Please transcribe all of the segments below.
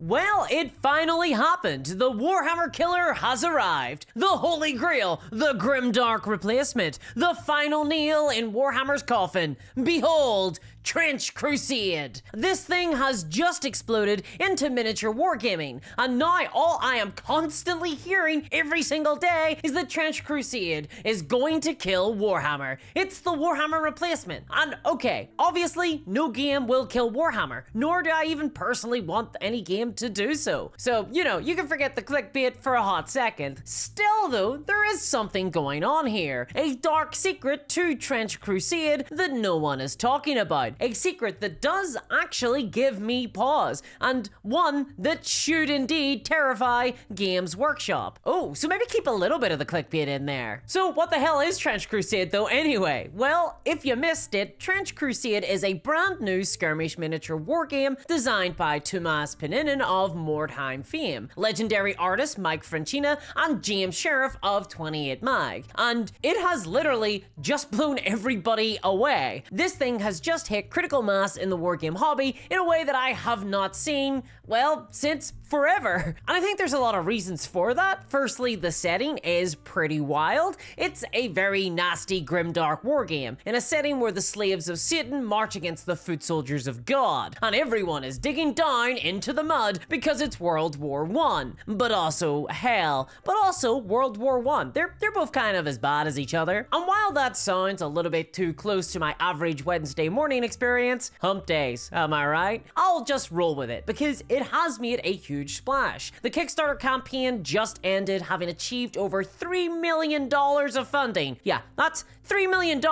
Well, it finally happened. The Warhammer killer has arrived. The Holy Grail, the grimdark replacement, the final nail in Warhammer's coffin. Behold, Trench Crusade. This thing has just exploded into miniature wargaming, and now all I am constantly hearing every single day is that Trench Crusade is going to kill Warhammer. It's the Warhammer replacement. And okay, obviously no game will kill Warhammer, nor do I even personally want any game to do so. So, you know, you can forget the clickbait for a hot second. Still though, there is something going on here. A dark secret to Trench Crusade that no one is talking about. A secret that does actually give me pause, and one that should indeed terrify Games Workshop. Oh, so maybe keep a little bit of the clickbait in there. So what the hell is Trench Crusade though anyway? Well, if you missed it, Trench Crusade is a brand new skirmish miniature wargame designed by Tuomas Peninen of Mordheim fame, legendary artist Mike Francina, and James Sheriff of 28 Mag. And it has literally just blown everybody away. This thing has just hit critical mass in the wargame hobby in a way that I have not seen, well, since forever. And I think there's a lot of reasons for that. Firstly, the setting is pretty wild. It's a very nasty, grimdark wargame in a setting where the slaves of Satan march against the foot soldiers of God, and everyone is digging down into the mud because it's World War I, but also hell, but also World War I. They're both kind of as bad as each other. And while that sounds a little bit too close to my average Wednesday morning experience, hump days, am I right? I'll just roll with it because it has made a huge splash. The Kickstarter campaign just ended, having achieved over $3 million of funding. Yeah, that's $3 million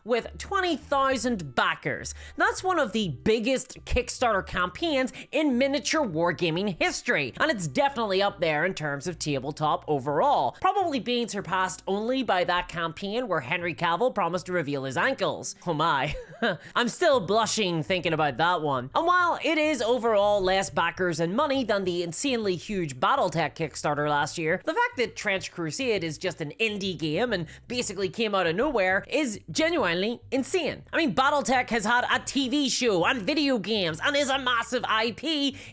with 20,000 backers. That's one of the biggest Kickstarter campaigns in miniature wargaming history, and it's definitely up there in terms of tabletop overall, probably being surpassed only by that campaign where Henry Cavill promised to reveal his ankles. Oh my. I'm still blushing thinking about that one. And while it is overall less backers and money than the insanely huge Battletech Kickstarter last year, the fact that Trench Crusade is just an indie game and basically came out of nowhere is genuinely insane. I mean, Battletech has had a TV show and video games and is a massive IP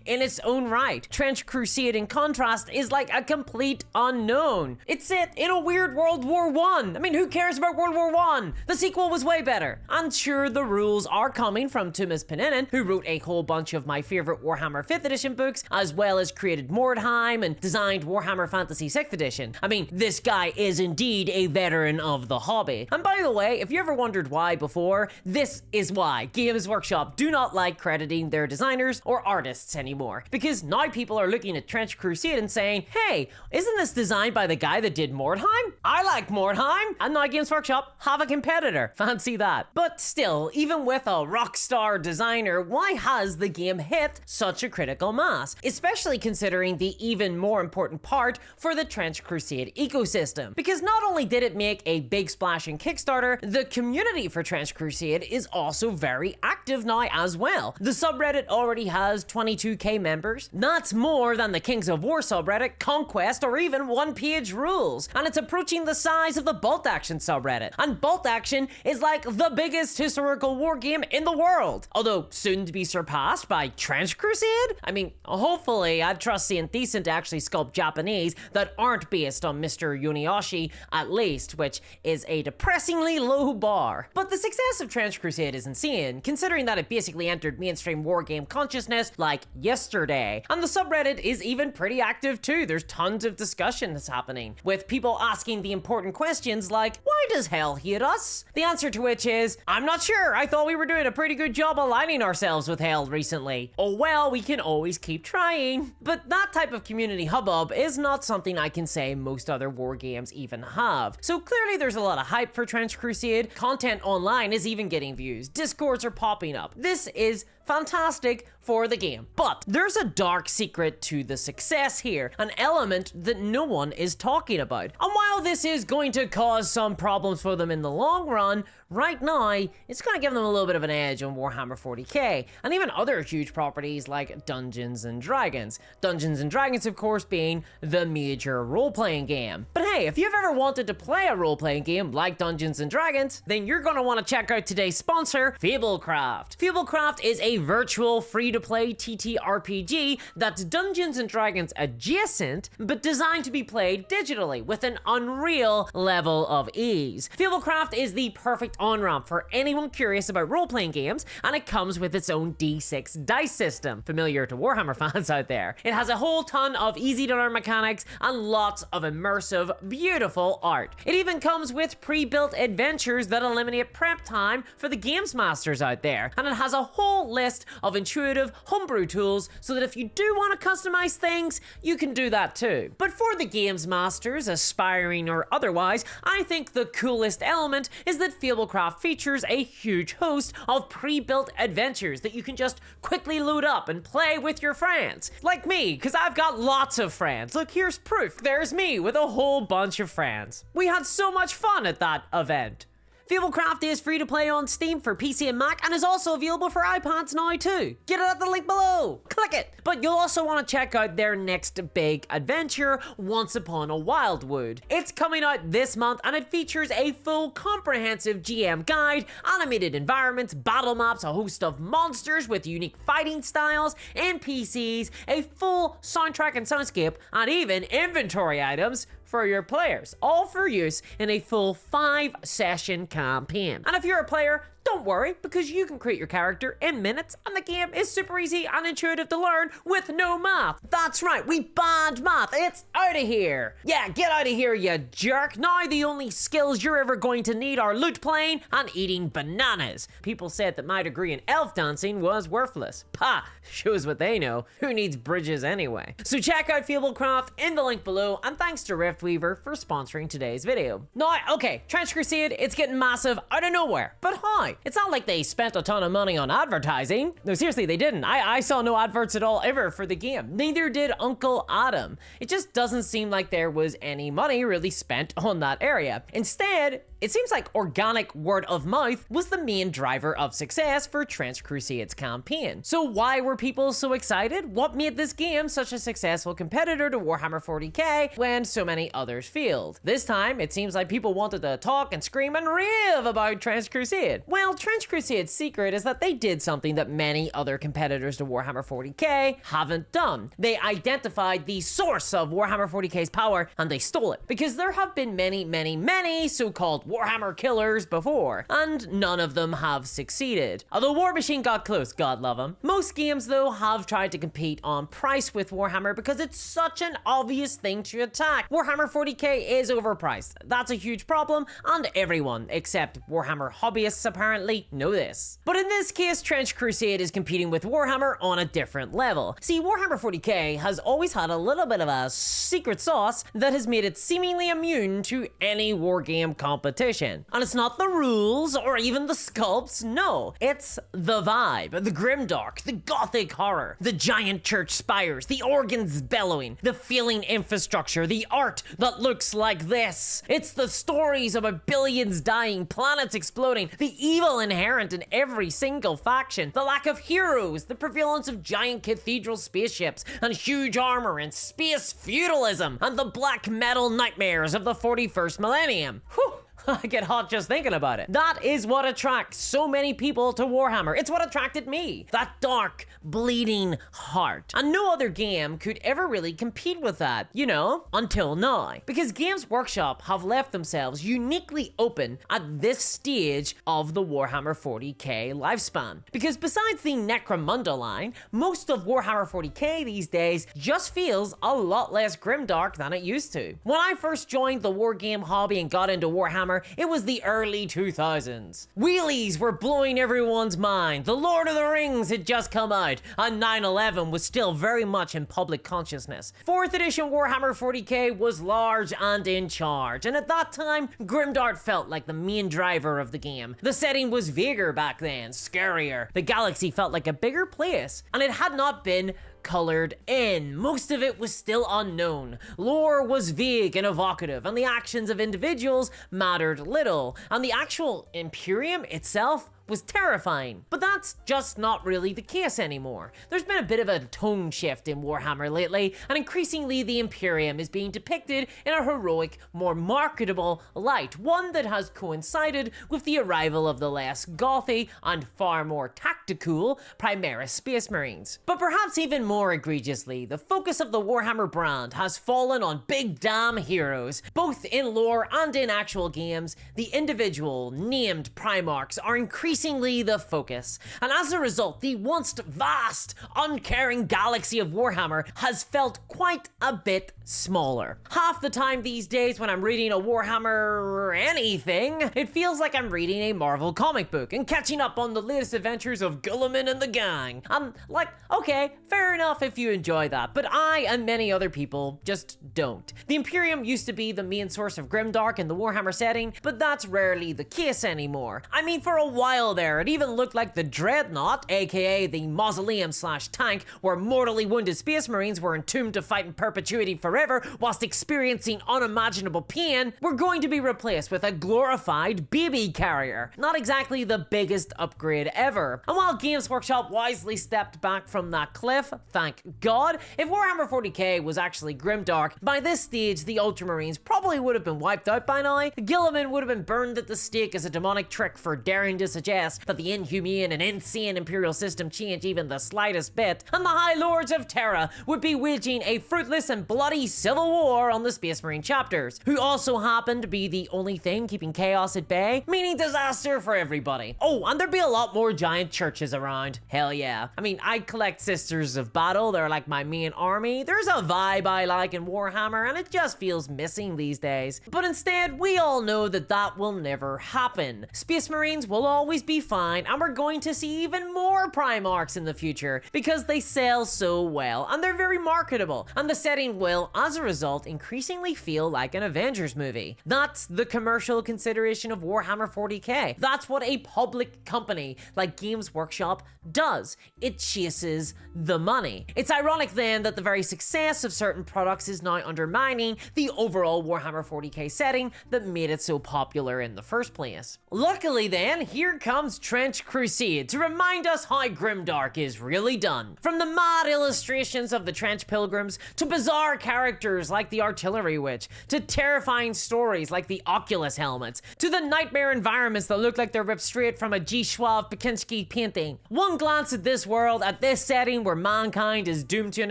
in its own right. Trench Crusade, in contrast, is like a complete unknown. It's set in a weird World War I. I mean, who cares about World War I? The sequel was way better. And sure, the rules are coming from Tuomas Peninen, who wrote a whole bunch of my favorite Warhammer 5th edition books, as well as created Mordheim and designed Warhammer Fantasy 6th edition. I mean, this guy is indeed a veteran of the hobby. And by the way, if you ever wondered why before, this is why Games Workshop do not like crediting their designers or artists anymore. Because now people are looking at Trench Crusade and saying, hey, isn't this designed by the guy that did Mordheim? I like Mordheim! And now Games Workshop have a competitor. Fancy that. But still, even with a rockstar designer, why has the game hit such a critical mass? Especially considering the even more important part for the Trench Crusade ecosystem. Because not only did it make a big splash in Kickstarter, the community for Trench Crusade is also very active now as well. The subreddit already has 22k members. That's more than the Kings of War subreddit, Conquest, or even One Page Rules. And it's approaching the size of the Bolt Action subreddit. And Bolt Action is like the biggest historical war game in the world. Although soon to be surpassed by Trench Crusade? I mean, hopefully I'd trust Saint Decent to actually sculpt Japanese that aren't based on Mr. Yoniashi at least, which is a depressingly low bar. But the success of Trench Crusade is insane, considering that it basically entered mainstream wargame consciousness like yesterday. And the subreddit is even pretty active too. There's tons of discussion that's happening, with people asking the important questions like, why does hell hate us? The answer to which is, I'm not sure. I thought we were doing a pretty good job aligning ourselves with hell recently. Oh well, we can always keep trying. But that type of community hubbub is not something I can say most other war games even have. So clearly there's a lot of hype for Trench Crusade. Content online is even getting views. Discords are popping up. This is fantastic for the game. But there's a dark secret to the success here, an element that no one is talking about. And while this is going to cause some problems for them in the long run, right now, it's going to give them a little bit of an edge on Warhammer 40k, and even other huge properties like Dungeons and Dragons. Dungeons and Dragons, of course, being the major role-playing game. But hey, if you've ever wanted to play a role-playing game like Dungeons and Dragons, then you're going to want to check out today's sponsor, Fablecraft. Fablecraft is a virtual free-to free-to-play TTRPG that's Dungeons & Dragons adjacent, but designed to be played digitally with an unreal level of ease. Fablecraft is the perfect on-ramp for anyone curious about role-playing games, and it comes with its own D6 dice system, familiar to Warhammer fans out there. It has a whole ton of easy-to-learn mechanics and lots of immersive, beautiful art. It even comes with pre-built adventures that eliminate prep time for the games masters out there, and it has a whole list of intuitive homebrew tools so that if you do want to customize things, you can do that too. But for the games masters, aspiring or otherwise, I think the coolest element is that Fablecraft features a huge host of pre-built adventures that you can just quickly load up and play with your friends. Like me, because I've got lots of friends. Look, here's proof. There's me with a whole bunch of friends. We had so much fun at that event. Fablecraft is free to play on Steam for PC and Mac and is also available for iPads now too. Get it at the link below. Click it. But you'll also want to check out their next big adventure, Once Upon a Wildwood. It's coming out this month and it features a full comprehensive GM guide, animated environments, battle maps, a host of monsters with unique fighting styles, NPCs, a full soundtrack and soundscape, and even inventory items for your players, all for use in a full 5-session campaign. And if you're a player, don't worry, because you can create your character in minutes, and the game is super easy and intuitive to learn with no math. That's right, we banned math. It's out of here. Yeah, get out of here, you jerk. Now the only skills you're ever going to need are lute playing and eating bananas. People said that my degree in elf dancing was worthless. Pah, shows what they know. Who needs bridges anyway? So check out Fablecraft in the link below, and thanks to Riftweaver for sponsoring today's video. Now, okay, Trench Crusade, it's getting massive out of nowhere, but how? It's not like they spent a ton of money on advertising. No, seriously, they didn't. I saw no adverts at all ever for the game. Neither did Uncle Adam. It just doesn't seem like there was any money really spent on that area. Instead, it seems like organic word of mouth was the main driver of success for Trench Crusade's campaign. So why were people so excited? What made this game such a successful competitor to Warhammer 40k when so many others failed? This time, it seems like people wanted to talk and scream and rave about Trench Crusade. Well, Trench Crusade's secret is that they did something that many other competitors to Warhammer 40k haven't done. They identified the source of Warhammer 40k's power and they stole it. Because there have been many so-called Warhammer killers before, and none of them have succeeded. Although War Machine got close, God love him. Most games though have tried to compete on price with Warhammer because it's such an obvious thing to attack. Warhammer 40k is overpriced. That's a huge problem, and everyone, except Warhammer hobbyists apparently, know this. But in this case, Trench Crusade is competing with Warhammer on a different level. See, Warhammer 40k has always had a little bit of a secret sauce that has made it seemingly immune to any wargame competition. And it's not the rules or even the sculpts, no. It's the vibe, the grimdark, the gothic horror, the giant church spires, the organs bellowing, the feeling infrastructure, the art that looks like this. It's the stories about billions dying, planets exploding, the evil inherent in every single faction, the lack of heroes, the prevalence of giant cathedral spaceships and huge armor and space feudalism, and the black metal nightmares of the 41st millennium. Whew. I get hot just thinking about it. That is what attracts so many people to Warhammer. It's what attracted me. That dark, bleeding heart. And no other game could ever really compete with that, you know, until now. Because Games Workshop have left themselves uniquely open at this stage of the Warhammer 40k lifespan. Because besides the Necromunda line, most of Warhammer 40k these days just feels a lot less grimdark than it used to. When I first joined the wargame hobby and got into Warhammer, it was the early 2000s. Wheelies were blowing everyone's mind. The Lord of the Rings had just come out, and 9/11 was still very much in public consciousness. 4th edition Warhammer 40k was large and in charge, and at that time, grimdark felt like the main driver of the game. The setting was vaguer back then, scarier. The galaxy felt like a bigger place, and it had not been colored in. Most of it was still unknown. Lore was vague and evocative, and the actions of individuals mattered little, and the actual Imperium itself was terrifying. But that's just not really the case anymore. There's been a bit of a tone shift in Warhammer lately, and increasingly the Imperium is being depicted in a heroic, more marketable light, one that has coincided with the arrival of the less gothy and far more tactical Primaris Space Marines. But perhaps even more egregiously, the focus of the Warhammer brand has fallen on big damn heroes. Both in lore and in actual games, the individual, named Primarchs are increasingly the focus, and as a result, the once vast, uncaring galaxy of Warhammer has felt quite a bit smaller. Half the time these days when I'm reading a Warhammer anything, it feels like I'm reading a Marvel comic book and catching up on the latest adventures of Guilliman and the gang. I'm like, okay, fair enough if you enjoy that, but I and many other people just don't. The Imperium used to be the main source of grimdark in the Warhammer setting, but that's rarely the case anymore. I mean, for a while there, it even looked like the Dreadnought, aka the mausoleum/tank, where mortally wounded Space Marines were entombed to fight in perpetuity forever whilst experiencing unimaginable pain, were going to be replaced with a glorified baby carrier. Not exactly the biggest upgrade ever. And while Games Workshop wisely stepped back from that cliff, thank God, if Warhammer 40k was actually grimdark, by this stage the Ultramarines probably would have been wiped out by now. Guilliman would have been burned at the stake as a demonic trick for daring to suggest that the inhumane and insane Imperial system change even the slightest bit, and the High Lords of Terra would be waging a fruitless and bloody civil war on the Space Marine chapters, who also happened to be the only thing keeping chaos at bay, meaning disaster for everybody. Oh, and there'd be a lot more giant churches around. Hell yeah. I mean, I collect Sisters of Battle, they're like my main army. There's a vibe I like in Warhammer, and it just feels missing these days. But instead, we all know that that will never happen. Space Marines will always be fine, and we're going to see even more Primarchs in the future, because they sell so well, and they're very marketable, and the setting will, as a result, increasingly feel like an Avengers movie. That's the commercial consideration of Warhammer 40k. That's what a public company like Games Workshop does. It chases the money. It's ironic then that the very success of certain products is now undermining the overall Warhammer 40k setting that made it so popular in the first place. Luckily then, here comes Trench Crusade to remind us how grimdark is really done. From the mad illustrations of the Trench Pilgrims, to bizarre characters like the Artillery Witch, to terrifying stories like the Oculus helmets, to the nightmare environments that look like they're ripped straight from a G. Schwab Pekinski painting. One glance at this world, at this setting where mankind is doomed to an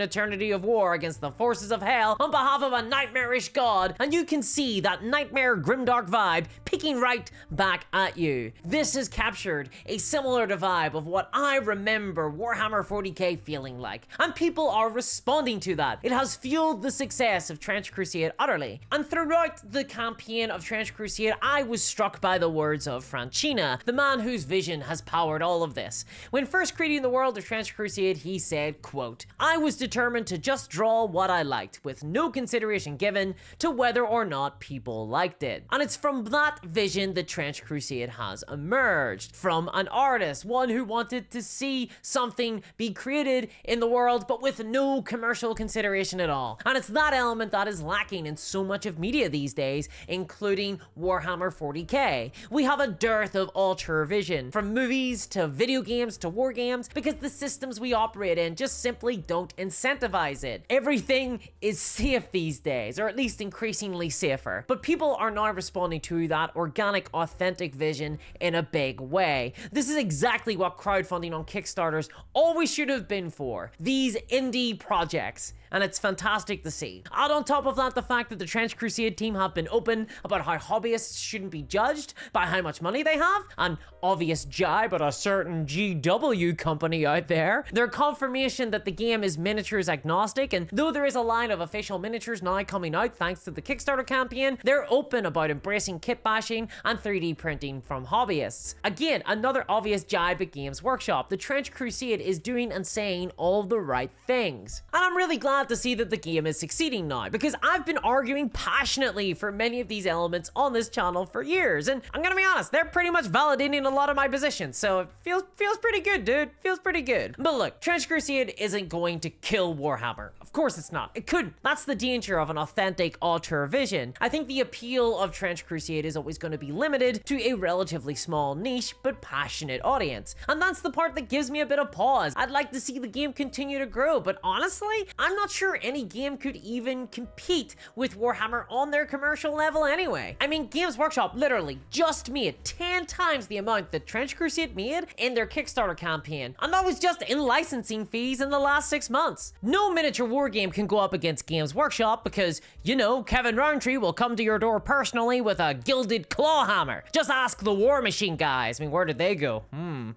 eternity of war against the forces of hell on behalf of a nightmarish god, and you can see that nightmare grimdark vibe picking right back at you. This has captured a similar vibe of what I remember Warhammer 40k feeling like, and people are responding to that. It has fueled the success of Trench Crusade utterly, and throughout the campaign of Trench Crusade, I was struck by the words of Franchina, the man whose vision has powered all of this. When first creating the world of Trench Crusade, he said, quote, "I was determined to just draw what I liked, with no consideration given to whether or not people liked it." And it's from that vision that Trench Crusade has emerged. From an artist, one who wanted to see something be created in the world, but with no commercial consideration at all. And it's that element that is lacking in so much of media these days, including Warhammer 40k. We have a dearth of auteur vision, from movies to video games to war games, because the systems we operate in just simply don't incentivize it. Everything is safe these days, or at least increasingly safer. But people are now responding to that organic, authentic vision in a big way. This is exactly what crowdfunding on Kickstarters always should have been for. These indie projects. And it's fantastic to see. Add on top of that the fact that the Trench Crusade team have been open about how hobbyists shouldn't be judged by how much money they have, an obvious jibe at a certain GW company out there. Their confirmation that the game is miniatures agnostic, and though there is a line of official miniatures now coming out thanks to the Kickstarter campaign, they're open about embracing kit bashing and 3D printing from hobbyists. Again, another obvious jibe at Games Workshop. The Trench Crusade is doing and saying all the right things. And I'm really glad glad to see that the game is succeeding now, because I've been arguing passionately for many of these elements on this channel for years, and I'm gonna be honest, they're pretty much validating a lot of my positions, so it feels pretty good, dude. Feels pretty good. But look, Trench Crusade isn't going to kill Warhammer. Of course it's not. It couldn't. That's the danger of an authentic auteur vision. I think the appeal of Trench Crusade is always going to be limited to a relatively small niche but passionate audience, and that's the part that gives me a bit of pause. I'd like to see the game continue to grow, but honestly, I'm not sure any game could even compete with Warhammer on their commercial level anyway. I mean, Games Workshop literally just made 10 times the amount that Trench Crusade made in their Kickstarter campaign, and that was just in licensing fees in the last 6 months. No miniature war game can go up against Games Workshop because, you know, Kevin Roundtree will come to your door personally with a gilded claw hammer. Just ask the War Machine guys. I mean, where did they go?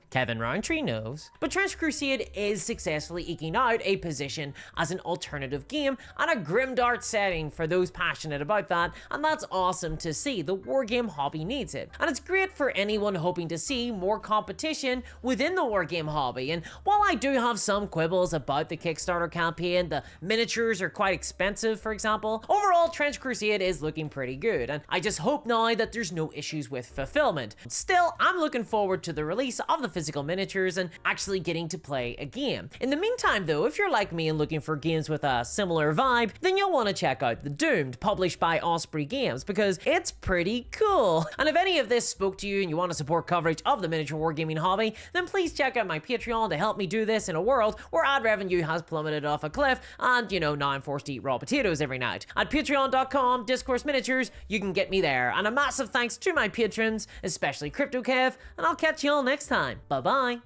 Kevin Roundtree knows. But Trench Crusade is successfully eking out a position as an alternative game and a grimdark setting for those passionate about that, and that's awesome to see. The wargame hobby needs it, and it's great for anyone hoping to see more competition within the wargame hobby. And while I do have some quibbles about the Kickstarter campaign, the miniatures are quite expensive, for example, overall Trench Crusade is looking pretty good, and I just hope now that there's no issues with fulfillment. Still, I'm looking forward to the release of the physical miniatures and actually getting to play a game. In the meantime though, if you're like me and looking for games with a similar vibe, then you'll want to check out The Doomed, published by Osprey Games, because it's pretty cool. And if any of this spoke to you and you want to support coverage of the miniature wargaming hobby, then please check out my Patreon to help me do this in a world where ad revenue has plummeted off a cliff and, you know, now I'm forced to eat raw potatoes every night. At patreon.com, Discourse Miniatures, you can get me there. And a massive thanks to my patrons, especially CryptoKev, and I'll catch you all next time. Bye bye.